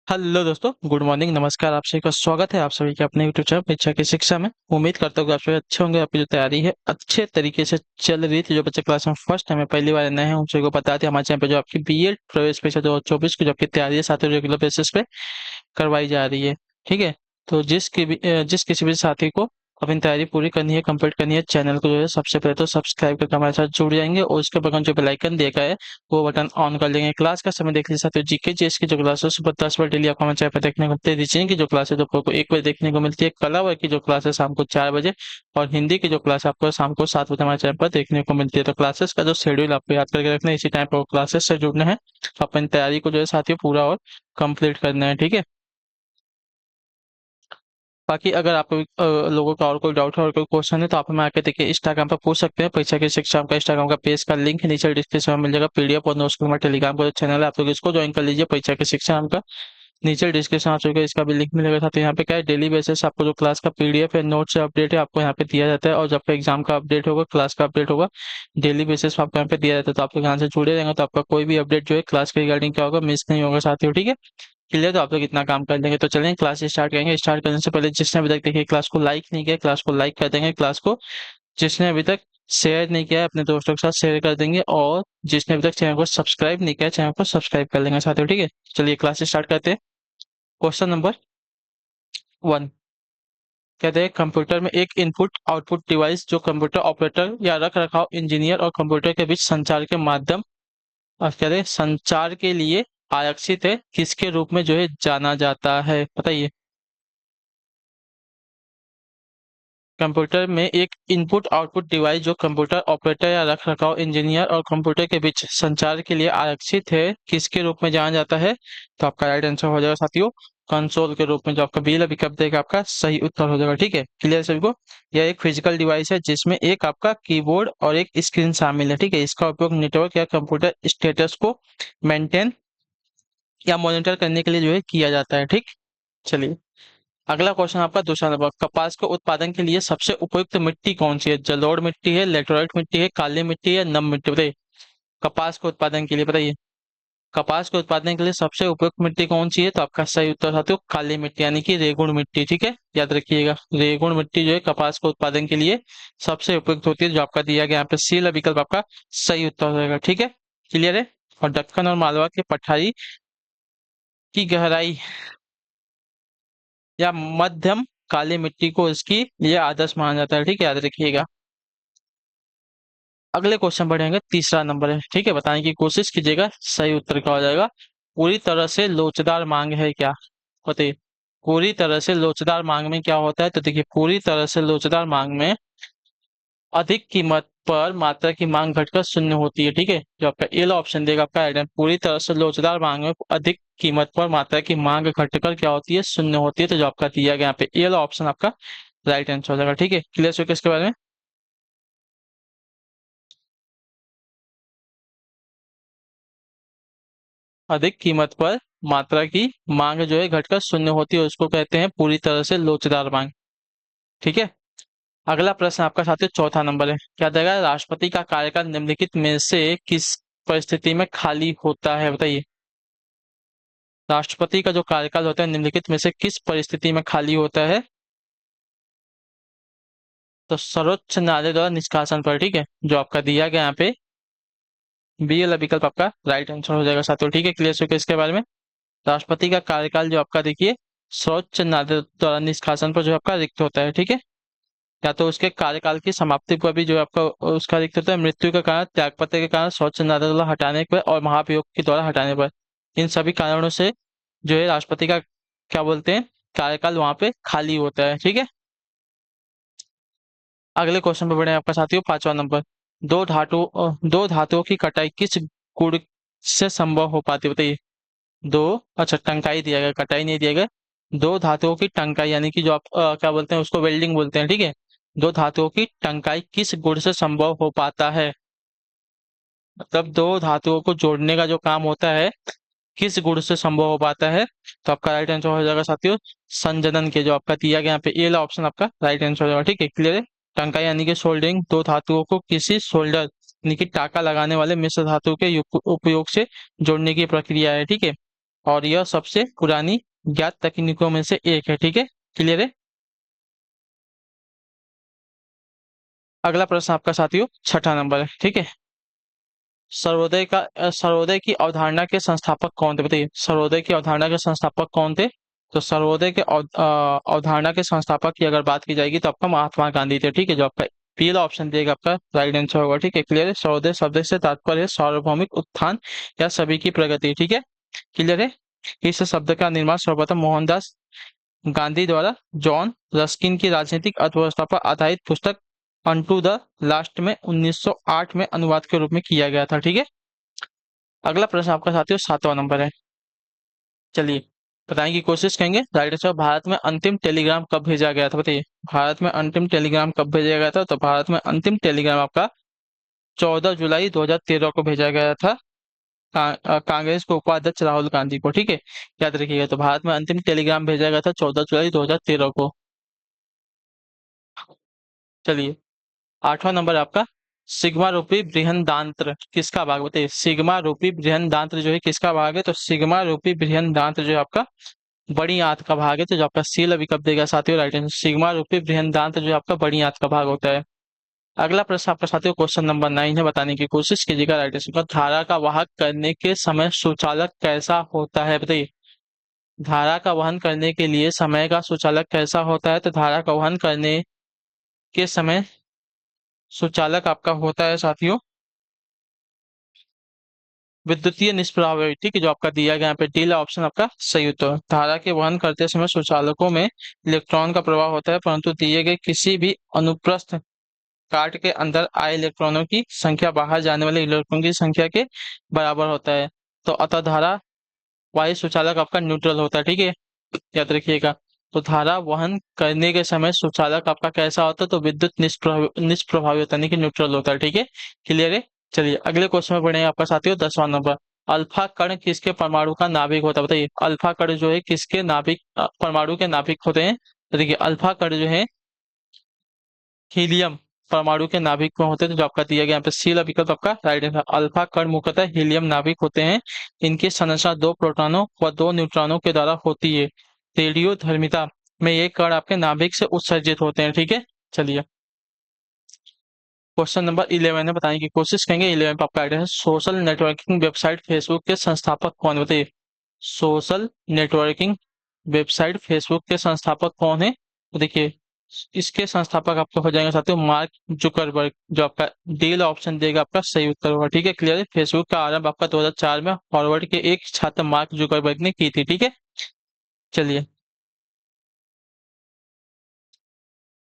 Hello दोस्तों, good morning, नमस्कार। आप सभी का स्वागत है आप सभी के अपने यूट्यूब चैनल परीक्षा की शिक्षा में। उम्मीद करता हूँ कि आप सभी अच्छे होंगे। आपकी जो तैयारी है अच्छे तरीके से चल रही थी। जो बच्चे क्लास में फर्स्ट टाइम है, पहली बार नए हैं, उन सभी को बता दें हमारे चैनल पर जो आपकी बीएड प्रवेश परीक्षा 2024 की जो आपकी तैयारी है साथ ही रेगुलर बेसिस पे करवाई जा रही है। ठीक है। तो जिस किसी भी साथी को अपनी तैयारी पूरी करनी है, कंप्लीट करनी है, चैनल को जो है सबसे पहले तो सब्सक्राइब करके हमारे साथ जुड़ जाएंगे और उसके बगल जो बेल आइकन देखा है वो बटन ऑन कर लेंगे। क्लास का समय देख लीजिए साथियों, जीके जीएस की जो क्लास है सुबह 10 बजे डेली आपको हमारे चैनल पर देखने को मिलती है। रीजनिंग की जो क्लास है दोपहर को 1 बजे देखने को मिलती है। कला वर्ग की जो क्लास है शाम को 4 बजे और हिंदी की जो क्लास है आपको शाम को 7 बजे हमारे चैनल पर देखने को मिलती है। तो क्लासेस का जो शेड्यूल आपको याद करके रखना है, इसी टाइम पर क्लासेस से जुड़ना है। अपनी तैयारी को जो है साथियों पूरा और कंप्लीट करना है। ठीक है। बाकी अगर आप लोगों का और कोई डाउट है और कोई क्वेश्चन है तो आप हमें आके देखिए इंस्टाग्राम पर पूछ सकते हैं। परीक्षा की शिक्षा का इंस्टाग्राम का पेज का लिंक नीचे डिस्क्रिप्शन में मिल जाएगा। पीडीएफ और नोट्स का हमारा टेलीग्राम का जो चैनल है आप लोग इसको ज्वाइन कर लीजिए। परीक्षा की शिक्षा नाम का नीचे डिस्क्रिप्शन आ चुका है, इसका भी लिंक मिलेगा। साथ ही यहाँ पे क्या है, डेली बेसिस आपको जो क्लास का पीडीएफ है, नोट्स है, अपडेट है, आपको यहाँ पे दिया जाता है। और जब पे एग्जाम का अपडेट होगा, क्लास का अपडेट होगा, डेली बेसिस पे आपको यहाँ पे दिया जाता है। तो आप लोग यहाँ से जुड़े रहेंगे तो आपका कोई भी अपडेट जो है क्लास के रिगार्डिंग क्या होगा मिस नहीं होगा साथियों। ठीक है। क्लियर। तो आप लोग इतना काम कर देंगे तो चलें क्लास स्टार्ट करेंगे। स्टार्ट करने से पहले जिसने अभी तक देखिए क्लास को लाइक नहीं किया, क्लास को लाइक कर देंगे। क्लास को जिसने अभी तक शेयर नहीं किया है अपने दोस्तों के साथ शेयर कर देंगे। और जिसने अभी तक चैनल को सब्सक्राइब नहीं किया चैनल को सब्सक्राइब कर लेंगे साथियों। ठीक है। चलिए क्लास स्टार्ट करते हैं। क्वेश्चन नंबर 1 कहते हैं कंप्यूटर में एक इनपुट आउटपुट डिवाइस जो कंप्यूटर ऑपरेटर या रख रखाव इंजीनियर और कंप्यूटर के बीच संचार के माध्यम और कहते हैं संचार के लिए आरक्षित है, किसके रूप में जो है जाना जाता है, बताइए। कंप्यूटर में एक इनपुट आउटपुट डिवाइस जो कंप्यूटर ऑपरेटर या रखरखाव इंजीनियर और कंप्यूटर के बीच संचार के लिए आरक्षित है, किसके रूप में जाना जाता है? तो आपका राइट आंसर हो जाएगा साथियों कंसोल के रूप में। जो आपका बी विकल्प देगा आपका सही उत्तर हो जाएगा। ठीक है, क्लियर सभी को। यह एक फिजिकल डिवाइस है जिसमें एक आपका कीबोर्ड और एक स्क्रीन शामिल है। ठीक है। इसका उपयोग नेटवर्क या कंप्यूटर स्टेटस को मेंटेन या मॉनिटर करने के लिए जो है किया जाता है। ठीक। चलिए अगला क्वेश्चन आपका दूसरा नंबर, कपास के उत्पादन के लिए सबसे उपयुक्त मिट्टी कौन सी है? जलोढ़ मिट्टी है, लेटराइट मिट्टी है, काली मिट्टी है, नम मिट्टी, बताइए। कपास के उत्पादन के लिए बताइए। कपास के उत्पादन के लिए सबसे उपयुक्त मिट्टी कौन सी है? तो आपका सही उत्तर साथियों काली मिट्टी यानी कि रेगुड़ मिट्टी। ठीक है, याद रखिएगा रेगुड़ मिट्टी जो है कपास के उत्पादन के लिए सबसे उपयुक्त होती है। जो आपका दिया गया यहाँ पे सी विकल्प आपका सही उत्तर हो जाएगा। ठीक है, क्लियर है। और दक्कन और मालवा के पठारी की गहराई या मध्यम काली मिट्टी को इसकी ये आदर्श माना जाता है। ठीक है, याद रखिएगा। अगले क्वेश्चन बढ़ेंगे, तीसरा नंबर है। ठीक है, बताने की कोशिश कीजिएगा सही उत्तर क्या हो जाएगा। पूरी तरह से लोचदार मांग है क्या? बताइए। पूरी तरह से लोचदार मांग में क्या होता है? तो देखिए पूरी तरह से लोचदार मांग में अधिक कीमत पर मात्रा की मांग घटकर शून्य होती है। ठीक है, जो आपका ए ऑप्शन देगा आपका आइडन, पूरी तरह से लोचदार मांग में अधिक कीमत पर मात्रा की मांग घटकर क्या होती है? शून्य होती है। तो जो आपका दिया गया यहाँ पे ए ऑप्शन आपका राइट आंसर हो जाएगा। ठीक है, क्लियर हो इसके बारे में। अधिक कीमत पर मात्रा की मांग जो है घटकर शून्य होती है उसको कहते हैं पूरी तरह से लोचदार मांग। ठीक है। अगला प्रश्न आपका साथियों चौथा नंबर है, क्या देगा? राष्ट्रपति का कार्यकाल निम्नलिखित में से किस परिस्थिति में खाली होता है, बताइए। राष्ट्रपति का जो कार्यकाल होता है निम्नलिखित में से किस परिस्थिति में खाली होता है? तो सर्वोच्च न्यायालय द्वारा निष्कासन पर। ठीक है, जो आपका दिया गया यहाँ पे बी वाला विकल्प आपका राइट आंसर हो जाएगा साथियों। ठीक है, क्लियर हो गया इसके बारे में। राष्ट्रपति का कार्यकाल जो आपका देखिए सर्वोच्च न्यायालय द्वारा निष्कासन पर जो आपका रिक्त होता है। ठीक है, या तो उसके कार्यकाल की समाप्ति पर भी जो आपका उसका रिक्त होता है, मृत्यु के कारण, त्यागपत्र के कारण, सर्वोच्च न्यायालय द्वारा हटाने पर और महाभियोग के द्वारा हटाने पर। इन सभी कारणों से जो है राष्ट्रपति का क्या बोलते हैं कार्यकाल वहां पे खाली होता है। ठीक है। अगले क्वेश्चन पे बढ़े आपका साथियों पांचवा नंबर, दो धातुओं की कटाई किस गुण से संभव हो पाती है, बताइए। दो, अच्छा टंकाई दिया गया, कटाई नहीं दिया गया। दो धातुओं की टंकाई यानी कि जो आप क्या बोलते हैं उसको वेल्डिंग बोलते हैं। ठीक है, दो धातुओं की टंकाई किस गुण से संभव हो पाता है? मतलब दो धातुओं को जोड़ने का जो काम होता है किस गुण से संभव हो पाता है? तो आपका राइट आंसर हो जाएगा साथियों संजनन के। जो आपका दिया गया यहाँ पे ए वाला ऑप्शन आपका राइट आंसर हो जाएगा। ठीक है, क्लियर है। टंकाई यानी कि सोल्डरिंग दो धातुओं को किसी सोल्डर यानी कि टाका लगाने वाले मिश्र धातु के उपयोग से जोड़ने की प्रक्रिया है। ठीक है। और यह सबसे पुरानी ज्ञात तकनीकों में से एक है। ठीक है, क्लियर है। अगला प्रश्न आपका साथियों छठा नंबर है। ठीक है, सर्वोदय की अवधारणा के संस्थापक कौन थे? बताइए, सर्वोदय की अवधारणा के संस्थापक कौन थे? तो सर्वोदय के अवधारणा के संस्थापक की अगर बात की जाएगी तो आपका महात्मा गांधी थे। ठीक है, जो आपका पहला ऑप्शन देगा आपका राइट आंसर होगा। ठीक है, क्लियर है। सर्वोदय शब्द से तात्पर्य है सार्वभौमिक उत्थान या सभी की प्रगति। ठीक है, क्लियर है। इस शब्द का निर्माण सर्वप्रथम मोहनदास गांधी द्वारा जॉन रस्किन की राजनीतिक अर्थव्यवस्था पर आधारित पुस्तक अनटू द लास्ट में 1908 में अनुवाद के रूप में किया गया था। ठीक है, अगला प्रश्न आपका साथियों सातवां नंबर है। चलिए बताने की कोशिश करेंगे। राइट आंसर, भारत में अंतिम टेलीग्राम कब भेजा गया था? बताइए, भारत में अंतिम टेलीग्राम कब भेजा गया था? तो भारत में अंतिम टेलीग्राम आपका 14 जुलाई 2013 को भेजा गया था कांग्रेस के उपाध्यक्ष राहुल गांधी को। ठीक है, याद रखिएगा। तो भारत में अंतिम टेलीग्राम भेजा गया था 14 जुलाई 2013 को। चलिए आठवां नंबर आपका, सिग्मा रूपी बृहदान्त्र किसका भाग? बताइए, सिग्मा रूपी बृहदान्त्र जो है किसका भाग है? तो सिग्मा रूपी बृहदान्त्र जो है आपका बड़ी आंत का भाग है। तो जो आपका सी अभी कब देगा साथियों? राइट आंसर, सिग्मा रूपी बृहदान्त्र जो है आपका बड़ी आंत का भाग होता है। अगला प्रश्न आपका साथियों क्वेश्चन नंबर 9 है, बताने की कोशिश कीजिएगा। राइट आंसर, धारा का वाहक करने के समय सुचालक कैसा होता है? बताइए, धारा का वहन करने के लिए समय का सुचालक कैसा होता है? तो धारा का वहन करने के समय सुचालक आपका होता है साथियों विद्युतीय निष्प्रभावी। ठीक है, जो आपका दिया गया यहाँ पे डी ऑप्शन आपका सही उत्तर है। धारा के वहन करते समय सुचालकों में इलेक्ट्रॉन का प्रवाह होता है, परंतु दिए गए किसी भी अनुप्रस्थ काट के अंदर आए इलेक्ट्रॉनों की संख्या बाहर जाने वाले इलेक्ट्रॉन की संख्या के बराबर होता है। तो अतः धारा वायु सुचालक आपका न्यूट्रल होता है। ठीक है, याद रखिएगा। तो धारा वहन करने के समय सुचालक आपका कैसा होता है? तो विद्युत निष्प्रभावी होता है, यानी कि न्यूट्रल होता है। ठीक है, क्लियर है। चलिए अगले क्वेश्चन में बढ़ेंगे आपका साथियों 10वां नंबर। अल्फा कण किसके परमाणु का नाभिक होता है? बताइए, अल्फा कण जो है किसके नाभिक परमाणु के नाभिक होते हैं? तो देखिए, अल्फा कण जो है हीलियम परमाणु के नाभिक में होते हैं। तो जो आपका दिया गया यहाँ पे सी विकल्प आपका राइट आंसर। अल्फा कण मुख्यतः हीलियम नाभिक होते हैं। इनकी संरचना दो प्रोटॉनों व दो न्यूट्रॉनों के द्वारा होती है। रेडियोधर्मिता में ये कण आपके नाभिक से उत्सर्जित होते हैं। ठीक है, चलिए क्वेश्चन नंबर 11 है, बताने की कोशिश करेंगे। 11 पे आपका आइडिया है, सोशल नेटवर्किंग वेबसाइट फेसबुक के संस्थापक कौन? बताइए, सोशल नेटवर्किंग वेबसाइट फेसबुक के संस्थापक कौन है? तो देखिए, इसके संस्थापक आपको हो जाएंगे साथियों मार्क जुकरबर्ग। जो आपका डी ऑप्शन देगा आपका सही उत्तर होगा। ठीक है, क्लियर है। फेसबुक का आरंभ आपका 2004 में हार्वर्ड के एक छात्र मार्क जुकरबर्ग ने की थी। ठीक है, चलिए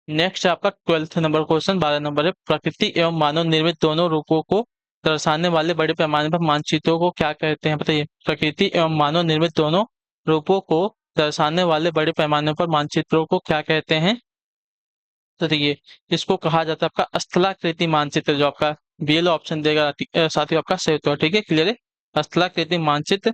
नेक्स्ट आपका 12th नंबर क्वेश्चन 12 नंबर है, प्रकृति एवं मानव निर्मित दोनों रूपों को दर्शाने वाले बड़े पैमाने पर मानचित्रों को क्या कहते हैं? बताइए, प्रकृति एवं मानव निर्मित दोनों रूपों को दर्शाने वाले बड़े पैमाने पर मानचित्रों को क्या कहते हैं? तो देखिए, इसको कहा जाता है आपका स्थलाकृति मानचित्र। जो आपका बीएल ऑप्शन देगा साथियों आपका सही उत्तर। ठीक है, क्लियर है। स्थलाकृति मानचित्र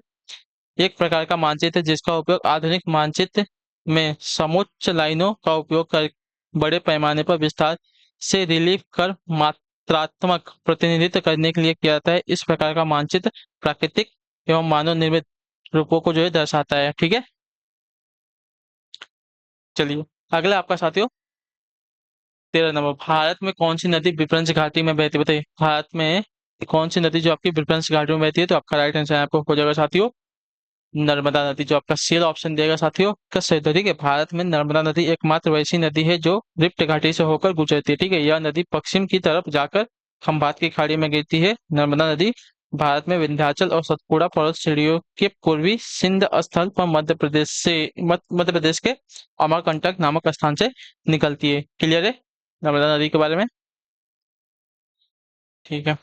एक प्रकार का मानचित्र है जिसका उपयोग आधुनिक मानचित्र में समोच्च लाइनों का उपयोग कर बड़े पैमाने पर विस्तार से रिलीफ कर मात्रात्मक प्रतिनिधित्व करने के लिए किया जाता है। इस प्रकार का मानचित्र प्राकृतिक एवं मानव निर्मित रूपों को जो है दर्शाता है। ठीक है, चलिए अगला आपका साथियों 13 नंबर, भारत में कौन सी नदी विभ्रंश घाटी में बहती है? बताइए, भारत में कौन सी नदी जो आपकी विभ्रंश घाटी में बहती है? तो आपका राइट आंसर आपको हो जाएगा साथियों नर्मदा नदी। जो आपका सी ऑप्शन देगा साथियों का सही उत्तर। ठीक है, भारत में नर्मदा नदी एकमात्र वैसी नदी है जो रिफ्ट घाटी से होकर गुजरती है। ठीक है, यह नदी पश्चिम की तरफ जाकर खंभात की खाड़ी में गिरती है। नर्मदा नदी भारत में विंध्याचल और सतपुड़ा पर्वत श्रेणियों के पूर्वी सिंध स्थल पर मध्य प्रदेश के अमरकंटक नामक स्थान से निकलती है। क्लियर है नर्मदा नदी के बारे में? ठीक है,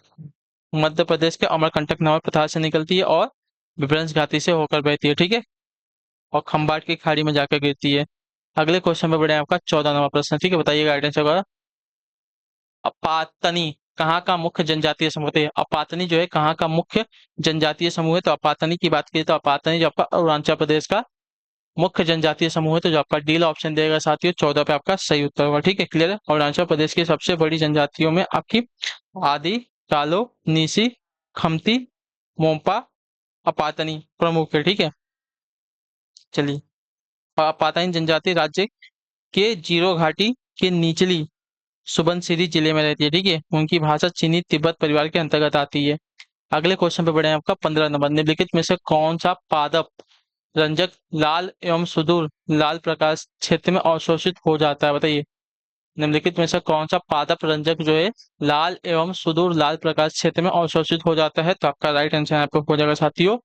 मध्य प्रदेश के अमरकंटक नामक पठार से निकलती है और विभ्रंश घाटी से होकर बहती है। ठीक है, और खंबाट की खाड़ी में जाकर गिरती है। अगले क्वेश्चन में बढ़े आपका 14 नंबर प्रश्न। ठीक है, बताइए गाइडेंस होगा। अपातनी कहाँ का मुख्य जनजातीय समूह है? अपातनी जो है कहाँ का मुख्य जनजातीय समूह है? तो अपातनी की बात की तो अपातनी जो आपका अरुणाचल प्रदेश का मुख्य जनजातीय समूह है। तो जो आपका डील ऑप्शन देगा साथियों 14 पे आपका सही उत्तर होगा। ठीक है, क्लियर है। अरुणाचल प्रदेश की सबसे बड़ी जनजातियों में आपकी आदि, गालो, नीसी, खमती, मोम्पा, अपातनी प्रमुख है। ठीक है, चलिए, पाताइन जनजाति राज्य के जीरो घाटी के निचली सुबनसिरी जिले में रहती है, ठीक है। उनकी भाषा चीनी तिब्बत परिवार के अंतर्गत आती है। अगले क्वेश्चन पे बढ़े हैं, आपका 15 नंबर। निम्नलिखित में से कौन सा पादप रंजक लाल एवं सुदूर लाल प्रकाश क्षेत्र में अवशोषित हो जाता है, बताइए। निम्नलिखिट में से कौन सा पादप रंजक जो है लाल एवं सुदूर लाल प्रकाश क्षेत्र में अवशोषित हो जाता है, तो आपका राइट आंसर यहाँ पे हो जाएगा साथियों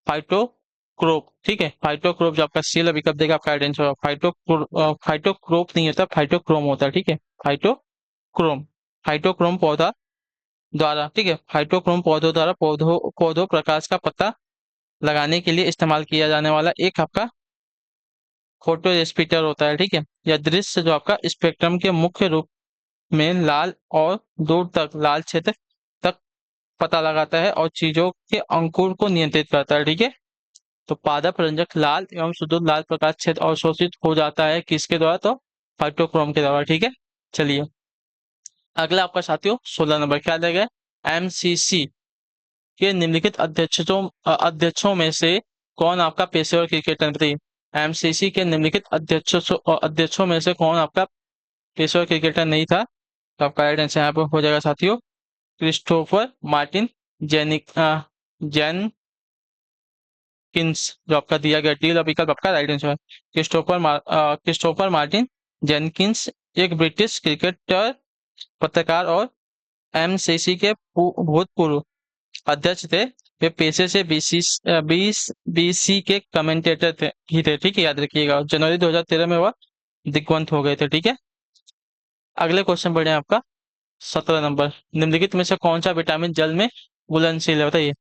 फाइटोक्रोप, ठीक है। फाइटोक्रोप जो आपका सी वाला विकल्प देगा, आपका राइट आंसर होगा फाइटोक्रोप नहीं होता, फाइटोक्रोम होता है, ठीक है। फाइटोक्रोम, फाइटोक्रोम पौधा द्वारा, ठीक है, फाइटोक्रोम पौधों द्वारा पौधों प्रकाश का पता लगाने के लिए इस्तेमाल किया जाने वाला एक आपका फोटो रिस्पीटर होता है, ठीक है। यह दृश्य जो आपका स्पेक्ट्रम के मुख्य रूप में लाल और दूर तक लाल क्षेत्र तक पता लगाता है और चीजों के अंकुर को नियंत्रित करता है, ठीक है। तो पादप रंजक लाल एवं सुदूर लाल प्रकाश क्षेत्र अवशोषित हो जाता है किसके द्वारा, तो फाइटोक्रोम के द्वारा, ठीक है। चलिए, अगला आपका साथियों 16 नंबर क्या दिया गया, एमसीसी के निम्नलिखित अध्यक्षों में से कौन आपका पेशेवर क्रिकेटर, बताइए। एमसीसी के निम्नलिखित अध्यक्षों में से कौन आपका पेशेवर क्रिकेटर नहीं था, तो आपका राइट आंसर यहाँ पर हो जाएगा साथियों क्रिस्टोफर मार्टिन जेनिक जेनकिंस, जो आपका दिया गया डी वाला विकल्प आपका राइट आंसर है। क्रिस्टोफर मार्टिन जेनकिंस एक ब्रिटिश क्रिकेटर, पत्रकार और एमसीसी के भूतपूर्व अध्यक्ष थे। वे पेशे से बीसी के कमेंटेटर थे ही थे, ठीक है, याद रखिएगा। जनवरी 2013 में वह दिग्वंत हो गए थे, ठीक है। अगले क्वेश्चन बढ़े आपका 17 नंबर। निम्नलिखित में से कौन सा विटामिन जल में घुलनशील है, बताइए।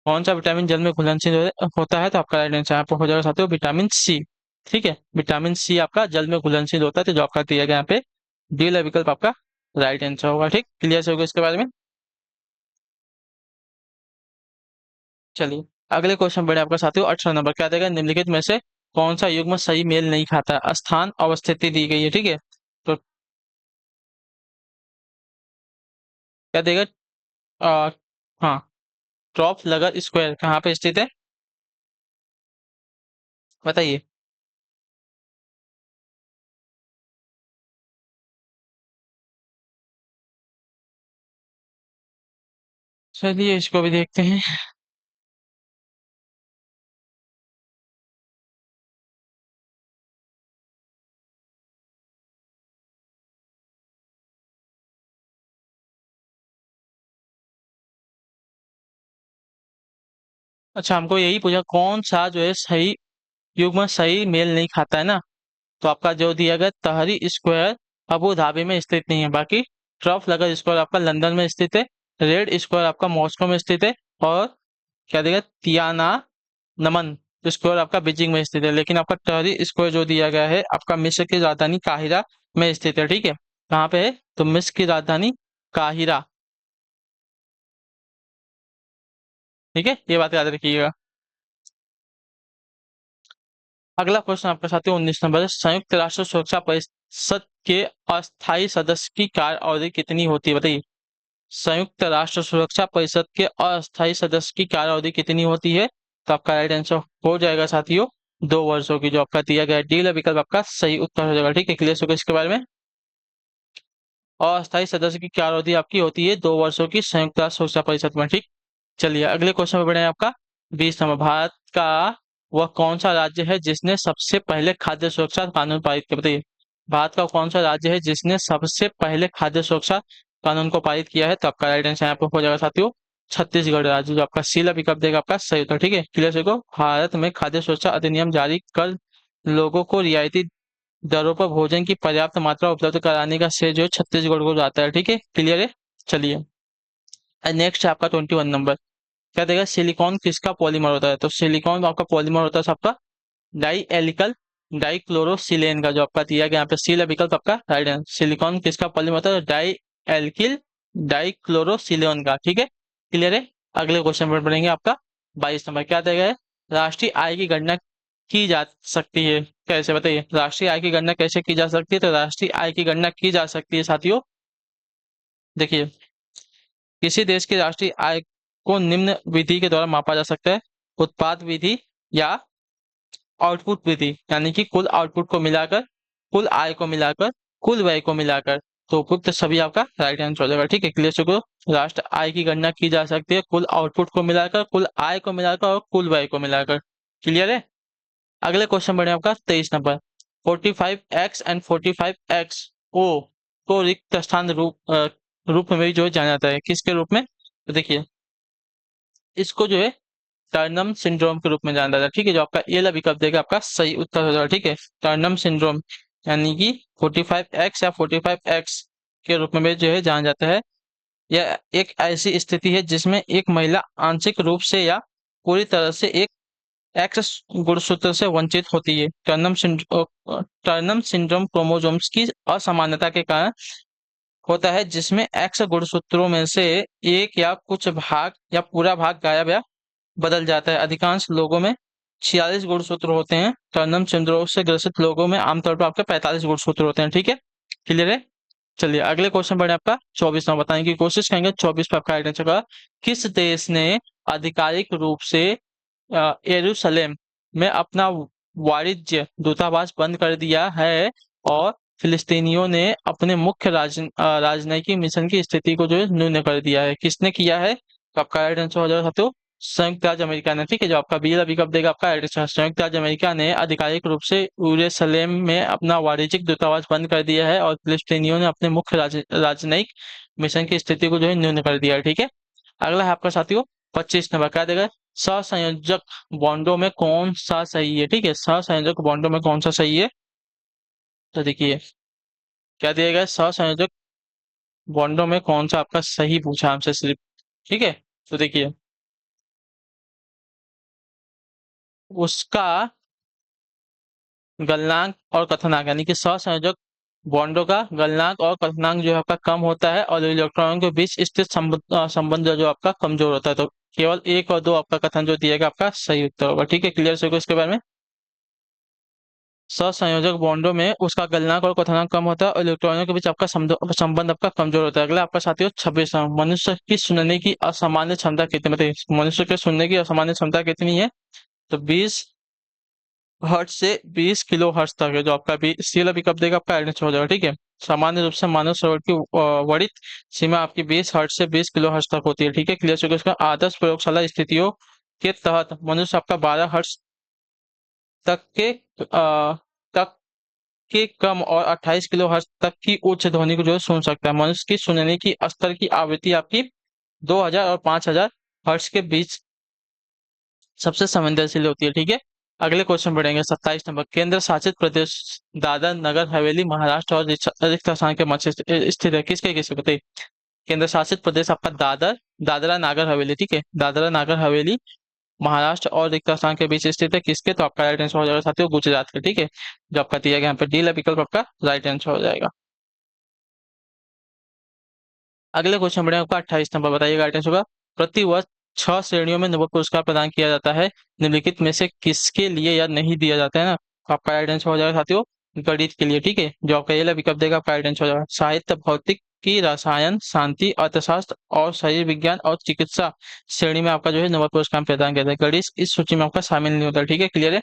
कौन सा विटामिन जल में घुलनशील होता है, तो आपका राइट आंसर यहाँ पर हो जाएगा साथियों विटामिन सी, ठीक है। विटामिन सी आपका जल में घुलनशील होता है, तो जो आपका दिया गया यहाँ पे डी वाला विकल्प आपका राइट आंसर होगा, ठीक। क्लियर से होगा इसके बारे में। चलिए, अगले क्वेश्चन बढ़े आपका साथियों 18 नंबर क्या देगा, निम्नलिखित में से कौन सा युग्म सही मेल नहीं खाता, स्थान अवस्थिति दी गई है, ठीक है। तो क्या देगा, आ, हाँ, ट्रॉफ लगर स्क्वायर कहाँ पे स्थित है, बताइए। चलिए इसको भी देखते हैं। अच्छा, हमको यही पूछा कौन सा जो है सही युग्म सही मेल नहीं खाता है ना, तो आपका जो दिया गया तहरी स्क्वायर अबू धाबी में स्थित नहीं है, बाकी ट्रफ लगर स्क्वायर आपका लंदन में स्थित है, रेड स्क्वायर आपका मॉस्को में स्थित है, और क्या देगा तियाना नमन स्क्वायर आपका बीजिंग में स्थित है। लेकिन आपका टहरी स्क्वायर जो दिया गया है आपका मिस्र की राजधानी काहिरा में स्थित है, ठीक है। कहाँ पे है, तो मिस्र की राजधानी काहिरा, ठीक है, ये बात याद रखिएगा। अगला क्वेश्चन आपके साथ 19 नंबर है, संयुक्त राष्ट्र सुरक्षा परिषद के अस्थायी सदस्य की कार्य अवधि कितनी होती है, बताइए। संयुक्त राष्ट्र सुरक्षा परिषद के अस्थायी सदस्य की कार्य अवधि कितनी होती है, तो आपका राइट आंसर हो जाएगा साथियों 2 वर्षों की, जो आपका दिया गया डी वाला विकल्प आपका सही उत्तर हो जाएगा, ठीक है। क्लियर होगा इसके बारे में। अस्थायी सदस्य की कार्य अवधि आपकी होती है 2 वर्षों की संयुक्त राष्ट्र सुरक्षा परिषद में, ठीक। चलिए, अगले क्वेश्चन पे बढ़े आपका 20 नंबर। भारत का वह कौन सा राज्य है जिसने सबसे पहले खाद्य सुरक्षा कानून पारित किया, बताइए। भारत का कौन सा राज्य है जिसने सबसे पहले खाद्य सुरक्षा कानून को पारित किया है, तो आपका राइट आंसर यहाँ पे हो जाएगा साथियों छत्तीसगढ़ राज्य, जो आपका सी विकल्प देगा आपका सही उत्तर, ठीक है। क्लियर से को भारत में खाद्य सुरक्षा अधिनियम जारी कर लोगों को रियायती दरों पर भोजन की पर्याप्त मात्रा उपलब्ध कराने का श्रेय जो है छत्तीसगढ़ को जाता है, ठीक है। क्लियर है। चलिए, नेक्स्ट है आपका 21 नंबर क्या देगा, सिलिकॉन किसका पॉलीमर होता है, तो सिलिकॉन आपका पॉलीमर होता है आपका डाई एलिकल डाइक्लोरोसिलेन का, जो आपका दिया गया यहाँ पे सी विकल्प आपका राइट है। सिलिकॉन किसका पॉलीमर होता है, डाई एल्किल डाइक्लोरोसिलेन का, ठीक है। क्लियर है। अगले क्वेश्चन पर पढ़ेंगे आपका 22 नंबर क्या देगा है, राष्ट्रीय आय की गणना की जा सकती है कैसे, बताइए। राष्ट्रीय आय की गणना कैसे की जा सकती है, तो राष्ट्रीय आय की गणना की जा सकती है साथियों, देखिए, किसी देश की राष्ट्रीय आय को निम्न विधि के द्वारा मापा जा सकता है, उत्पाद विधि या आउटपुट वृद्धि, यानी कि कुल आउटपुट को मिलाकर, कुल आय को मिलाकर, कुल व्यय को मिलाकर, तो उपयुक्त सभी आपका राइट आंसर हो जाएगा। ठीक है, क्लियर को लास्ट आय की गणना की जा सकती है कुल आउटपुट को मिलाकर, कुल आय को मिलाकर और कुल व्यय को मिलाकर। क्लियर है। अगले क्वेश्चन बढ़े आपका 23 नंबर। 45x एंड 45x ओ को रिक्त स्थान रूप में भी जो है जाना जाता है, किसके रूप में? तो देखिए, इसको जो है टर्नम सिंड्रोम के रूप में जाना जाता है। ठीक है, जो आपका ए वाला विकल्प देगा आपका सही उत्तर हो जाएगा। ठीक है, टर्नम सिंड्रोम, यानी कि 45x या 45x के रूप में भी जो है जाना जाता है। यह एक ऐसी स्थिति है जिसमें एक महिला आंशिक रूप से या पूरी तरह से एक एक्स गुणसूत्र से वंचित होती है। टर्नम सिंड्रोम क्रोमोसोम्स की असामान्यता के कारण होता है, जिसमें एक्स गुणसूत्रों में से एक या कुछ भाग या पूरा भाग गायब या बदल जाता है। अधिकांश लोगों में 46 गुणसूत्र होते हैं। टर्नम सिंड्रोम से ग्रसित लोगों में आमतौर पर आपके 45 गुणसूत्र होते हैं। ठीक है, क्लियर है। चलिए अगले क्वेश्चन बढ़े आपका 24 नंबर, बताने की कोशिश करेंगे। 24 पे आपका राइट आंसर होगा, किस देश ने आधिकारिक रूप से यरूशलेम में अपना वाणिज्य दूतावास बंद कर दिया है और फिलिस्तीनियों ने अपने मुख्य राजनयिक मिशन की स्थिति को जो है न्यून कर दिया है? किसने किया है? तो आपका राइट आंसर हो जाएगा साथियों, संयुक्त राज्य अमेरिका ने। ठीक है, जो आपका बी वाला विकल्प देगा आपका राइट आंसर। संयुक्त राज्य अमेरिका ने आधिकारिक रूप से यरूशलेम में अपना वाणिज्यिक दूतावास बंद कर दिया है और फिलिस्तीनियों ने अपने मुख्य राजनयिक मिशन की स्थिति को जो है न्यून कर दिया है। ठीक है, अगला है आपका साथियों 25 नंबर, क्या देगा? सहसंयोजक बॉन्डों में कौन सा सही है? ठीक है, सहसंयोजक बॉन्डों में कौन सा सही है? तो देखिए, क्या दिया गया? सहसंयोजक बॉन्डों में कौन सा आपका सही पूछा हमसे सिर्फ। ठीक है, तो देखिए, उसका गलनांक और कथनांक, यानी कि सहसंयोजक बॉन्डों का गलनांक और कथनांक जो है आपका कम होता है और इलेक्ट्रॉनों के बीच स्थित संबंध जो आपका कमजोर होता है। तो केवल 1 और 2 आपका कथन जो दिएगा आपका सही उत्तर होगा। ठीक है, क्लियर से इसके बारे में। सहसंयोजक बॉन्डों में उसका गलनांक और क्वथनांक कम होता है और इलेक्ट्रॉनों के बीच आपका संबंध आपका कमजोर होता है। अगला आपका साथियों 26, मनुष्य की सुनने की असामान्य क्षमता कितनी, मतलब मनुष्य के सुनने की असामान्य क्षमता कितनी है? तो 20 हर्ट्ज से 20 किलो हर्ट्ज तक है, जो आपका भी सी वाला विकल्प देगा आपका आंसर हो जाएगा। ठीक है, सामान्य रूप से मानव सरोवर की वर्णित सीमा आपकी 20 हर्ट्ज से 20 किलो हर्ट्ज तक होती है। ठीक है, क्लियर हो गया। इसका आदर्श प्रयोगशाला स्थितियों के तहत मनुष्य आपका 12 हर्ट्ज तक के तक के कम और 28 किलो हर्ट्ज तक की उच्च ध्वनि को जो है सुन सकता है। मनुष्य की सुनने की स्तर की आवृत्ति आपकी 2000 और 5000 हर्ट्ज के बीच सबसे संवेदनशील होती है। ठीक है, अगले क्वेश्चन बढ़ेंगे 27 नंबर। केंद्र शासित प्रदेश दादर नगर हवेली महाराष्ट्र और रिक्त स्थान के मध्य स्थित है, किसके किसके बताइए? केंद्र शासित प्रदेश आपका दादर, दादरा नागर हवेली। ठीक है, दादरा नागर हवेली महाराष्ट्र और रिक्त स्थान के बीच स्थित है, किसके? तो आपका राइट आंसर हो जाएगा साथियों गुजरात के। ठीक है, जो आपका दिया गया यहाँ पे डी विकल्प आपका राइट आंसर हो जाएगा। अगले क्वेश्चन बढ़े आपका 28 नंबर, बताइएगा राइट आंसर होगा। प्रतिवर्ष 6 श्रेणियों में नोबेल पुरस्कार प्रदान किया जाता है, निम्नलिखित में से किसके लिए यह नहीं दिया जाता है ना? तो आपका राइट आंसर हो जाएगा साथियों गणित के लिए। ठीक है, जो आपका ये विकल्प देगा आपका राइट आंसर हो जाएगा। साहित्य, भौतिक की, रसायन, शांति, अर्थशास्त्र और शरीर विज्ञान और चिकित्सा श्रेणी में आपका जो है नोबेल पुरस्कार प्रदान किया जाता है। गणित इस सूची में आपका शामिल नहीं होता। ठीक है, क्लियर है।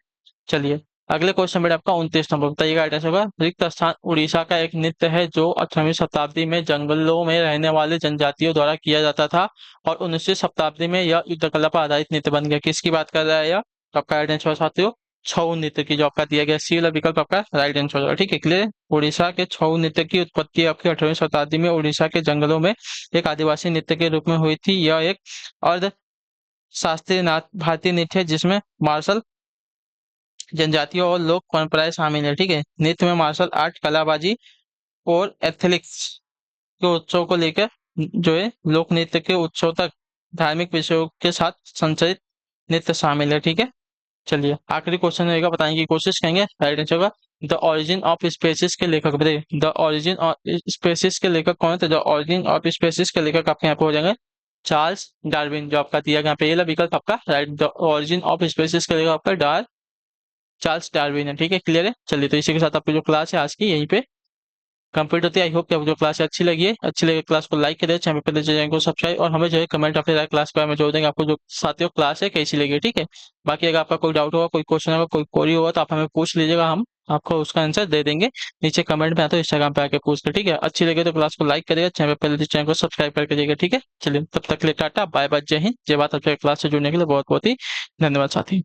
चलिए अगले क्वेश्चन में आपका 29 नंबर, बताइएगा राइट आंसर होगा। रिक्त स्थान उड़ीसा का एक नृत्य है जो 18वीं शताब्दी में जंगलों में रहने वाले जनजातियों द्वारा किया जाता था और 19वीं शताब्दी में यह युद्ध कला पर आधारित नृत्य बन गया। किसकी बात कर रहा है यह? तो आपका राइट आंसर साथियों छऊ नृत्य की, जो आपका दिया गया सी वाला विकल्प आपका राइट आंसर होगा। ठीक है, क्लियर। उड़ीसा के छऊ नृत्य की उत्पत्ति आपकी 18वीं शताब्दी में उड़ीसा के जंगलों में एक आदिवासी नृत्य के रूप में हुई थी। यह एक अर्ध शास्त्रीय भारतीय नृत्य है जिसमें मार्शल जनजातियों और लोक परंपराएं शामिल है। ठीक है, नृत्य में मार्शल आर्ट, कलाबाजी और एथलेटिक्स के उत्सव को लेकर जो है लोक नृत्य के उत्सव तक धार्मिक विषयों के साथ संचालित नृत्य शामिल है। ठीक है, चलिए आखिरी क्वेश्चन रहेगा, बताने की कोशिश करेंगे। राइट आंसर होगा द ओरिजिन ऑफ स्पेसिस के लेखक, बताइए द ओरिजिन ऑफ स्पेसिस के लेखक कौन है? तो द ओरिजिन ऑफ स्पेसिस के लेखक आपके यहाँ पे हो जाएंगे चार्ल्स डार्विन, जो आपका दिया गया यहाँ पे ये विकल्प आपका right. The Origin of Species के लेखक आपका चार्ल्स डार्विन है। ठीक है, क्लियर है। चलिए तो इसी के साथ आपकी जो क्लास है आज की यहीं पे कंप्लीट होती है। आई होप कि आपको जो क्लास अच्छी लगी है, अच्छी लगे क्लास को लाइक करें, चैनल पर चैनल को सब्सक्राइब, और हमें जो है कमेंट अपने राय क्लास के बारे में जोड़ देंगे। आपको जो साथियों क्लास है कैसी लगी, ठीक है। बाकी अगर आपका कोई डाउट होगा, कोई क्वेश्चन होगा, कोई क्वेरी होगा, तो आप हमें पूछ लीजिएगा, हम आपको उसका आंसर दे देंगे। नीचे कमेंट में आता है, इंस्टाग्राम पे आके पूछ ले, ठीक है। अच्छी लगे तो क्लास को लाइक करिएगा, चैनल पर पहले चैनल को सब्सक्राइब करके जाइएगा, ठीक है। चलिए तब तक के लिए टाटा बाय बाय, जय हिंद जय भारत। आपके क्लास से जुड़ने के लिए बहुत बहुत ही धन्यवाद साथी।